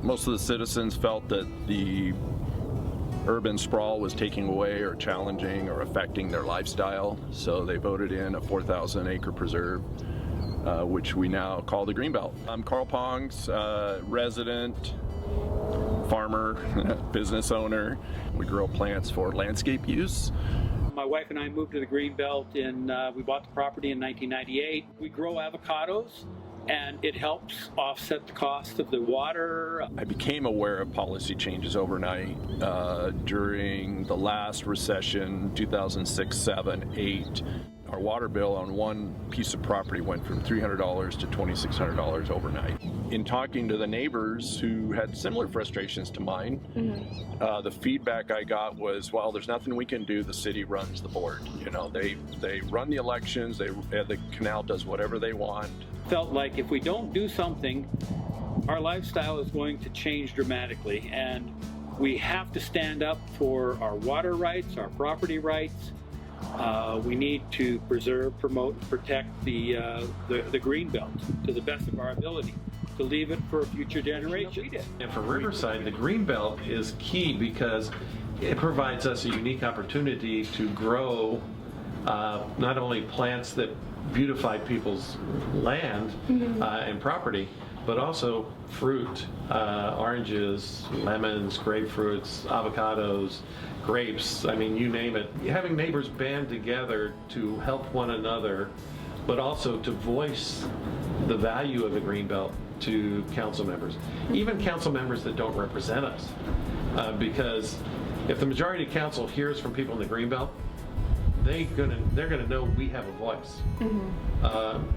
Most of the citizens felt that the urban sprawl was taking away or challenging or affecting their lifestyle, so they voted in a 4,000 acre preserve, which we now call the Greenbelt. I'm Carl Pong's resident, farmer, business owner. We grow plants for landscape use. My wife and I moved to the Greenbelt we bought the property in 1998. We grow avocados, and it helps offset the cost of the water. I became aware of policy changes overnight during the last recession, 2006, 7, 8. Our water bill on one piece of property went from $300 to $2,600 overnight. In talking to the neighbors who had similar frustrations to mine, the feedback I got was, well, there's nothing we can do. The city runs the board. You know, they run the elections. The canal does whatever they want. Felt like if we don't do something, our lifestyle is going to change dramatically, and we have to stand up for our water rights, our property rights. We need to preserve, promote, and protect the Greenbelt to the best of our ability, to leave it for future generations. And for Riverside, the Greenbelt is key because it provides us a unique opportunity to grow not only plants that beautify people's land and property, but also fruit, oranges, lemons, grapefruits, avocados, grapes, I mean, you name it. Having neighbors band together to help one another, but also to voice the value of the Greenbelt to council members, even council members that don't represent us. Because if the majority of council hears from people in the Greenbelt, they're gonna know we have a voice.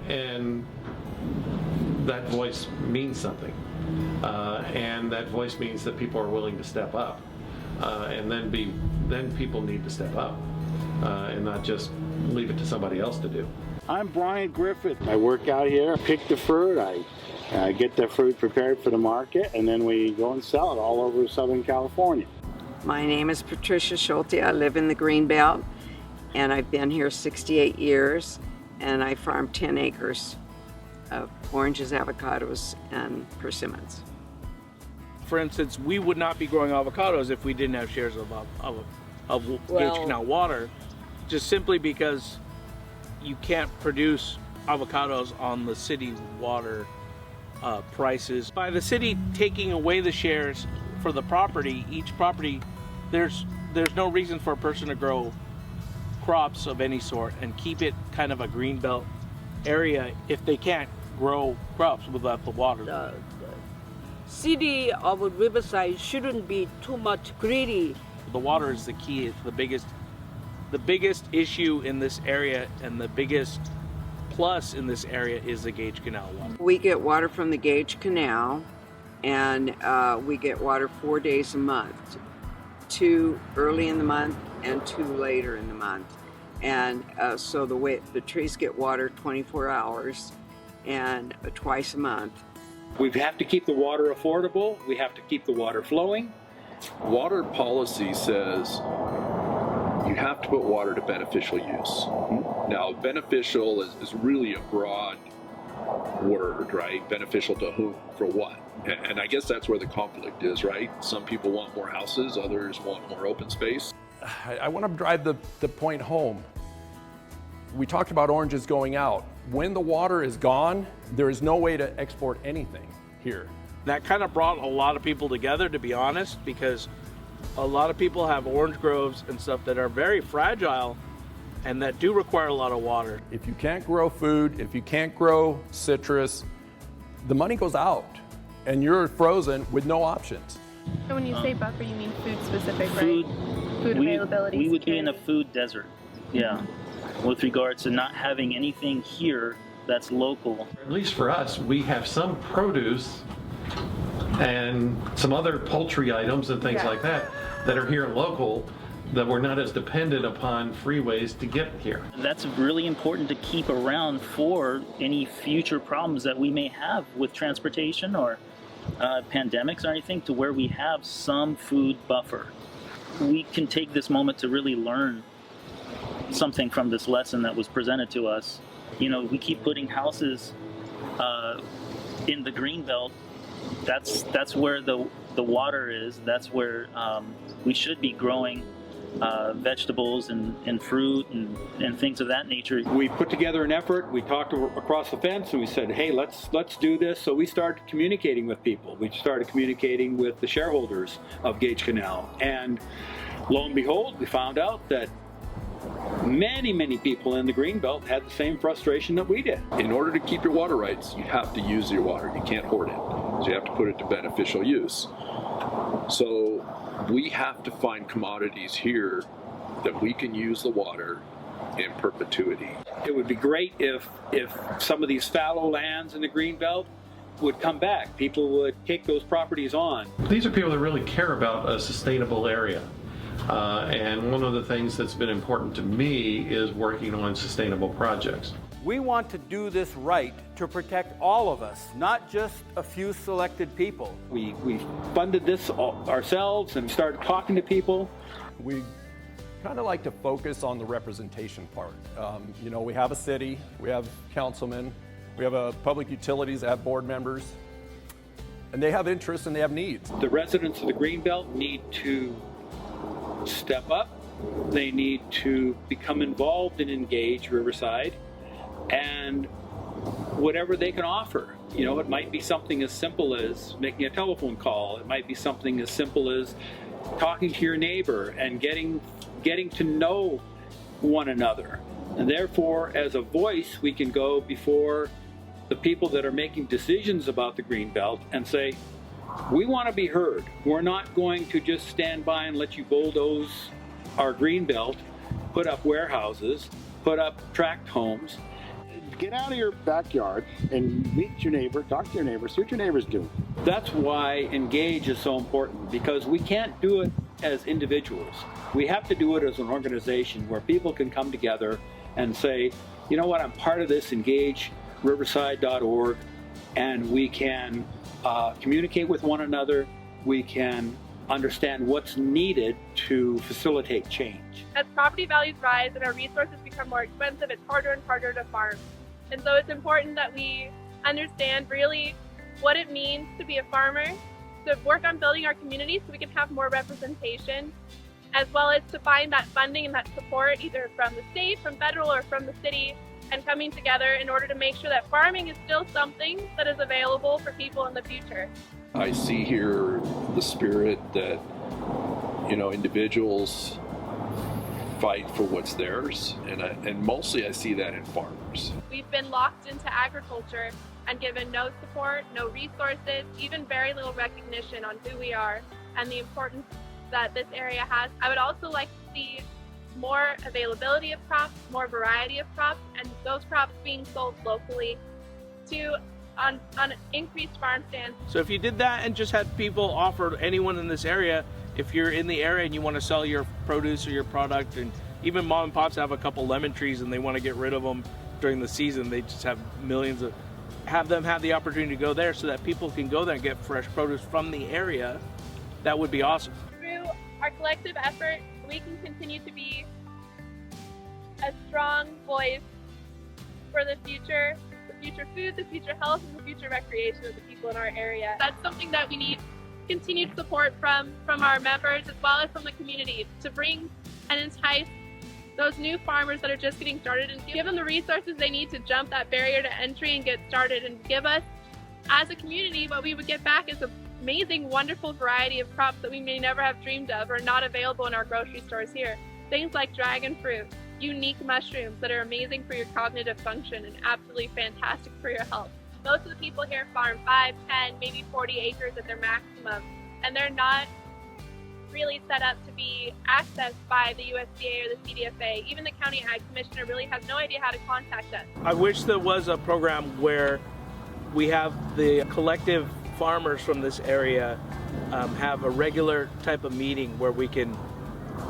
And that voice means something. And that voice means that people are willing to step up. And then people need to step up and not just leave it to somebody else to do. I'm Brian Griffith. I work out here, pick the fruit, I get the fruit prepared for the market, and then we go and sell it all over Southern California. My name is Patricia Schulte. I live in the Greenbelt, and I've been here 68 years, and I farm 10 acres of oranges, avocados, and persimmons. For instance, we would not be growing avocados if we didn't have shares of Gage Canal water, just simply because you can't produce avocados on the city water prices. By the city taking away the shares for the property, each property, there's no reason for a person to grow crops of any sort and keep it kind of a greenbelt area if they can't grow crops without the water. The city of Riverside shouldn't be too much greedy. The water is the key. It's the biggest issue in this area, and the biggest plus in this area is the Gage Canal water. We get water from the Gage Canal, and we get water 4 days a month, 2 early in the month and 2 later in the month. And so the trees get water 24 hours and twice a month. We have to keep the water affordable. We have to keep the water flowing. Water policy says you have to put water to beneficial use. Now, beneficial is really a broad word, right? Beneficial to whom, for what? And I guess that's where the conflict is, right? Some people want more houses, others want more open space. I want to drive the point home. We talked about oranges going out. When the water is gone, there is no way to export anything here. That kind of brought a lot of people together, to be honest, because a lot of people have orange groves and stuff that are very fragile and that do require a lot of water. If you can't grow food, if you can't grow citrus, the money goes out and you're frozen with no options. So when you say buffer, you mean food specific, food, right? Food availability. We would be in a food desert, yeah, with regards to not having anything here that's local. At least for us, we have some produce and some other poultry items and things like that are here local, that we're not as dependent upon freeways to get here. That's really important to keep around for any future problems that we may have with transportation or pandemics or anything, to where we have some food buffer. We can take this moment to really learn something from this lesson that was presented to us. You know, we keep putting houses in the Greenbelt that's where the water is. That's where we should be growing vegetables and fruit and things of that nature. We put together an effort. We talked across the fence and we said, hey, let's do this. So we started communicating with people. We started communicating with the shareholders of Gage Canal. And lo and behold, we found out that many people in the Greenbelt had the same frustration that we did. In order to keep your water rights, you have to use your water. You can't hoard it. So you have to put it to beneficial use. So we have to find commodities here that we can use the water in perpetuity. It would be great if some of these fallow lands in the Greenbelt would come back. People would take those properties on. These are people that really care about a sustainable area. And one of the things that's been important to me is working on sustainable projects. We want to do this right to protect all of us, not just a few selected people. We funded this ourselves and started talking to people. We kind of like to focus on the representation part. You know, we have a city, we have councilmen, we have public utilities that have board members, and they have interests and they have needs. The residents of the Greenbelt need to step up. They need to become involved in Engage Riverside and whatever they can offer. You know, it might be something as simple as making a telephone call. It might be something as simple as talking to your neighbor and getting to know one another. And therefore, as a voice, we can go before the people that are making decisions about the Greenbelt and say, we want to be heard. We're not going to just stand by and let you bulldoze our Greenbelt, put up warehouses, put up tract homes. Get out of your backyard and meet your neighbor, talk to your neighbor, see what your neighbor's doing. That's why Engage is so important, because we can't do it as individuals. We have to do it as an organization where people can come together and say, you know what, I'm part of this EngageRiverside.org, and we can communicate with one another. We can understand what's needed to facilitate change. As property values rise and our resources become more expensive, it's harder and harder to farm. And so it's important that we understand really what it means to be a farmer, to work on building our community so we can have more representation, as well as to find that funding and that support either from the state, from federal, or from the city, and coming together in order to make sure that farming is still something that is available for people in the future. I see here the spirit that, you know, individuals fight for what's theirs, and mostly I see that in farmers. We've been locked into agriculture and given no support, no resources, even very little recognition on who we are and the importance that this area has. I would also like to see more availability of crops, more variety of crops, and those crops being sold locally on increased farm stands. So if you did that and just had people offer anyone in this area, if you're in the area and you want to sell your produce or your product, and even mom and pops have a couple lemon trees and they want to get rid of them during the season, they just have millions of, have them have the opportunity to go there so that people can go there and get fresh produce from the area. That would be awesome. Through our collective effort, we can continue to be a strong voice for the future food, the future health, and the future recreation of the people in our area. That's something that we need continued support from our members as well as from the community to bring and entice those new farmers that are just getting started and give them the resources they need to jump that barrier to entry and get started, and give us as a community what we would get back is an amazing, wonderful variety of crops that we may never have dreamed of or not available in our grocery stores here. Things like dragon fruit, unique mushrooms that are amazing for your cognitive function and absolutely fantastic for your health. Most of the people here farm 5, 10, maybe 40 acres at their maximum, and they're not really set up to be accessed by the USDA or the CDFA. Even the County Ag Commissioner really has no idea how to contact us. I wish there was a program where we have the collective farmers from this area have a regular type of meeting where we can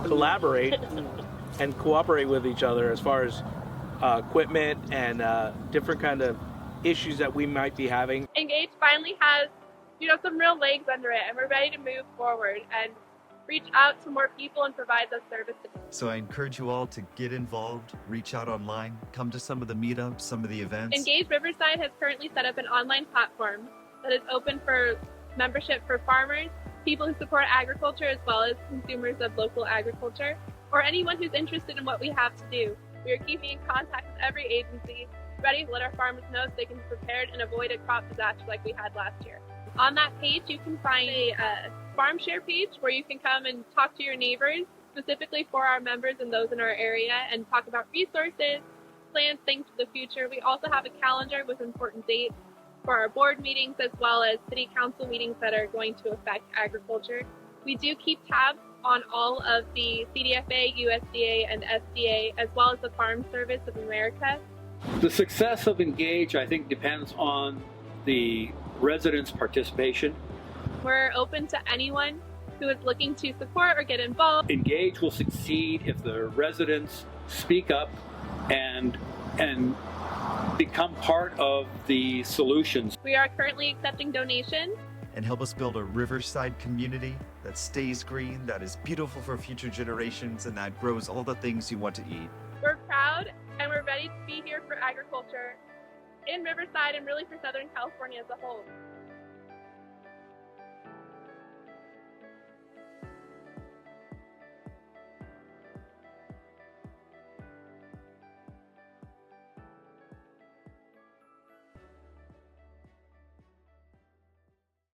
collaborate and cooperate with each other as far as equipment and different kind of issues that we might be having. Engage finally has, some real legs under it, and we're ready to move forward and reach out to more people and provide those services. So I encourage you all to get involved, reach out online, come to some of the meetups, some of the events. Engage Riverside has currently set up an online platform that is open for membership for farmers, people who support agriculture as well as consumers of local agriculture, or anyone who's interested in what we have to do. We are keeping in contact with every agency, ready to let our farmers know so they can be prepared and avoid a crop disaster like we had last year. On that page, you can find a farm share page where you can come and talk to your neighbors, specifically for our members and those in our area, and talk about resources, plans, things for the future. We also have a calendar with important dates for our board meetings as well as city council meetings that are going to affect agriculture. We do keep tabs on all of the CDFA, USDA, and SDA, as well as the Farm Service of America. The success of En-Gage, I think, depends on the residents' participation. We're open to anyone who is looking to support or get involved. En-Gage will succeed if the residents speak up and become part of the solutions. We are currently accepting donations. And help us build a Riverside community that stays green, that is beautiful for future generations, and that grows all the things you want to eat. We're proud and we're ready to be here for agriculture in Riverside and really for Southern California as a whole.